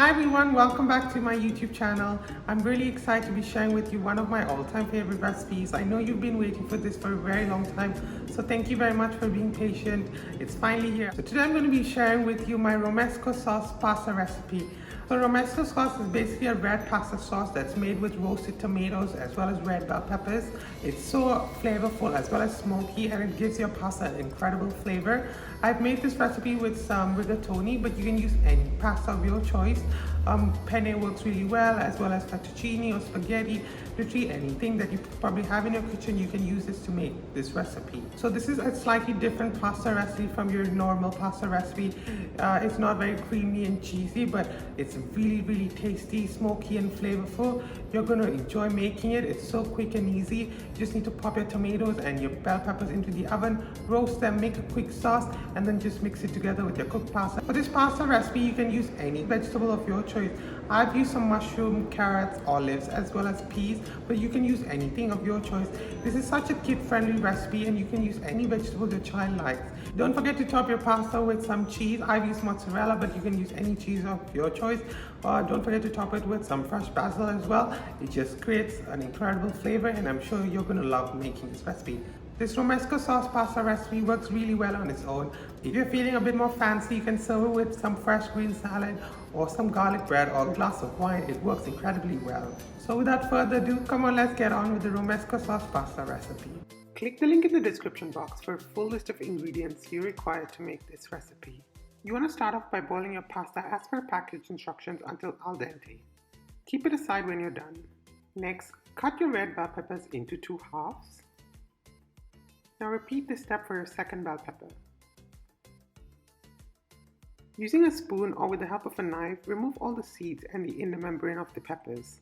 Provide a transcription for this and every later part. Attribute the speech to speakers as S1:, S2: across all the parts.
S1: Hi everyone, welcome back to my YouTube channel. I'm really excited to be sharing with you one of my all-time favorite recipes. I know you've been waiting for this for a very long time, so thank you very much for being patient. It's finally here. So today I'm going to be sharing with you my Romesco sauce pasta recipe. So Romesco sauce is basically a red pasta sauce that's made with roasted tomatoes as well as red bell peppers. It's so flavorful as well as smoky, and it gives your pasta an incredible flavor. I've made this recipe with some rigatoni, but you can use any pasta of your choice. Penne works really well, as well as fettuccine or spaghetti. Literally anything that you probably have in your kitchen, you can use this to make this recipe. So this is a slightly different pasta recipe from your normal pasta recipe. It's not very creamy and cheesy, but it's really tasty, smoky and flavorful. You're going to enjoy making it. It's so quick and easy. You just need to pop your tomatoes and your bell peppers into the oven, roast them, make a quick sauce, and then just mix it together with your cooked pasta. For this pasta recipe, you can use any vegetable of your choice. I've used some mushroom, carrots, olives, as well as peas, but you can use anything of your choice. This is such a kid-friendly recipe, and you can use any vegetable your child likes. Don't forget to top your pasta with some cheese. I've used mozzarella, but you can use any cheese of your choice. Don't forget to top it with some fresh basil as well. It just creates an incredible flavor, and I'm sure you're going to love making this recipe. This Romesco sauce pasta recipe works really well on its own. If you're feeling a bit more fancy, you can serve it with some fresh green salad or some garlic bread or a glass of wine. It works incredibly well. So without further ado, come on, let's get on with the Romesco sauce pasta recipe. Click the link in the description box for a full list of ingredients you require to make this recipe. You want to start off by boiling your pasta as per package instructions until al dente. Keep it aside when you're done. Next, cut your red bell peppers into 2 halves. Now repeat this step for your second bell pepper. Using a spoon or with the help of a knife, remove all the seeds and the inner membrane of the peppers.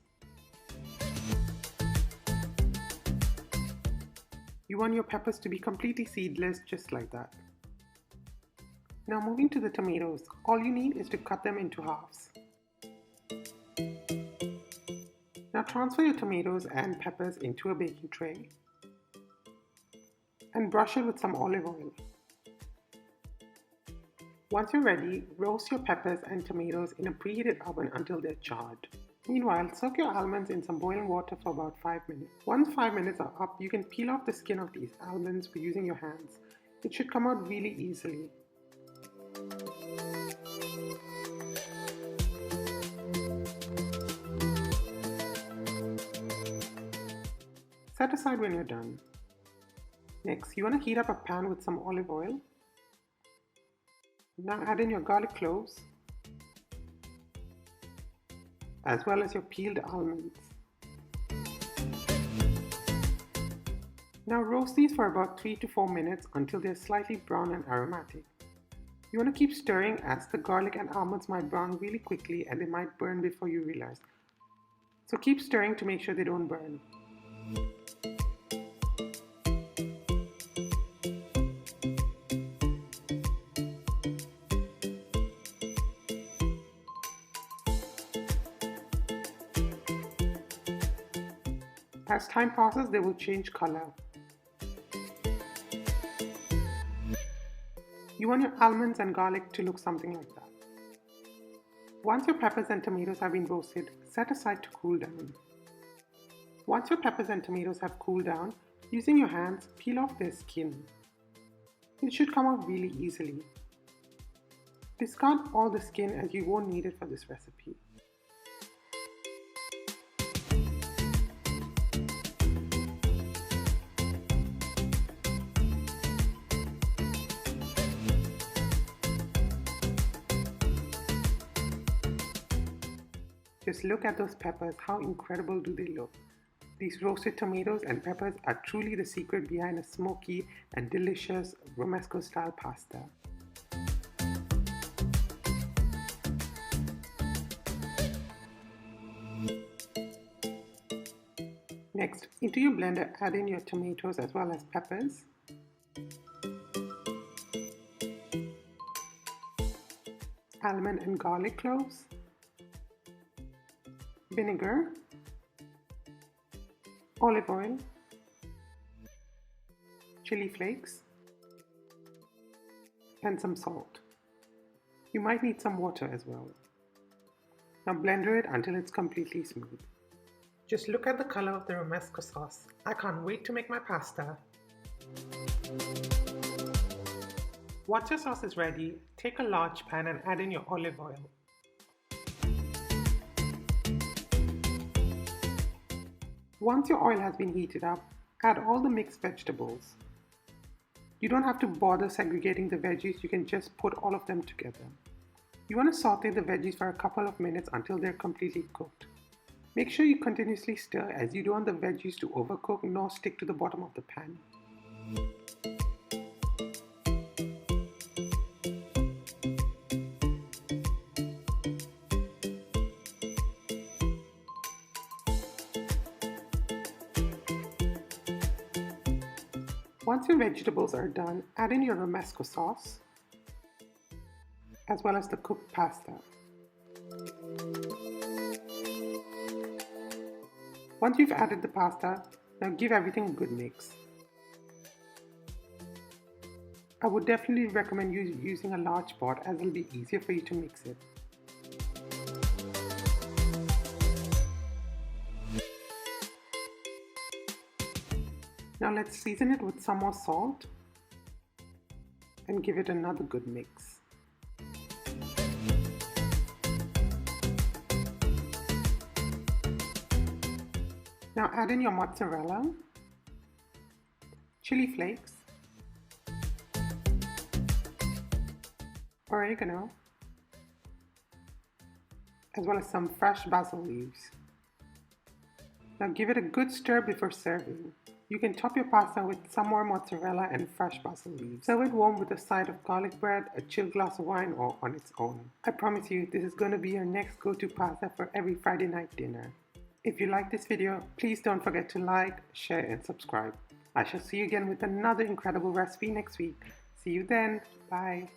S1: You want your peppers to be completely seedless, just like that. Now moving to the tomatoes, all you need is to cut them into halves. Now transfer your tomatoes and peppers into a baking tray and brush it with some olive oil. Once you're ready, roast your peppers and tomatoes in a preheated oven until they're charred. Meanwhile, soak your almonds in some boiling water for about 5 minutes. Once 5 minutes are up, you can peel off the skin of these almonds by using your hands. It should come out really easily. Set aside when you're done. Next, you want to heat up a pan with some olive oil. Now add in your garlic cloves, as well as your peeled almonds. Now roast these for about 3 to 4 minutes until they're slightly brown and aromatic. You want to keep stirring, as the garlic and almonds might brown really quickly and they might burn before you realize. So keep stirring to make sure they don't burn. As time passes, they will change color. You want your almonds and garlic to look something like that. Once your peppers and tomatoes have been roasted, set aside to cool down. Once your peppers and tomatoes have cooled down, using your hands, peel off their skin. It should come out really easily. Discard all the skin, as you won't need it for this recipe. Just look at those peppers, how incredible do they look. These roasted tomatoes and peppers are truly the secret behind a smoky and delicious Romesco style pasta. Next, into your blender, add in your tomatoes as well as peppers. Almond and garlic cloves. Vinegar, olive oil, chili flakes, and some salt. You might need some water as well. Now blender it until it's completely smooth. Just look at the color of the Romesco sauce. I can't wait to make my pasta. Once your sauce is ready, take a large pan and add in your olive oil. Once your oil has been heated up, add all the mixed vegetables. You don't have to bother segregating the veggies, you can just put all of them together. You want to saute the veggies for a couple of minutes until they're completely cooked. Make sure you continuously stir as you don't want the veggies to overcook nor stick to the bottom of the pan. Once your vegetables are done, add in your Romesco sauce as well as the cooked pasta. Once you've added the pasta, now give everything a good mix. I would definitely recommend you using a large pot as it'll be easier for you to mix it. Now let's season it with some more salt and give it another good mix. Now add in your mozzarella, chili flakes, oregano, as well as some fresh basil leaves. Now give it a good stir before serving. You can top your pasta with some more mozzarella and fresh basil leaves. Serve it warm with a side of garlic bread, a chilled glass of wine, or on its own. I promise you, this is going to be your next go-to pasta for every Friday night dinner. If you like this video, please don't forget to like, share, and subscribe. I shall see you again with another incredible recipe next week. See you then. Bye.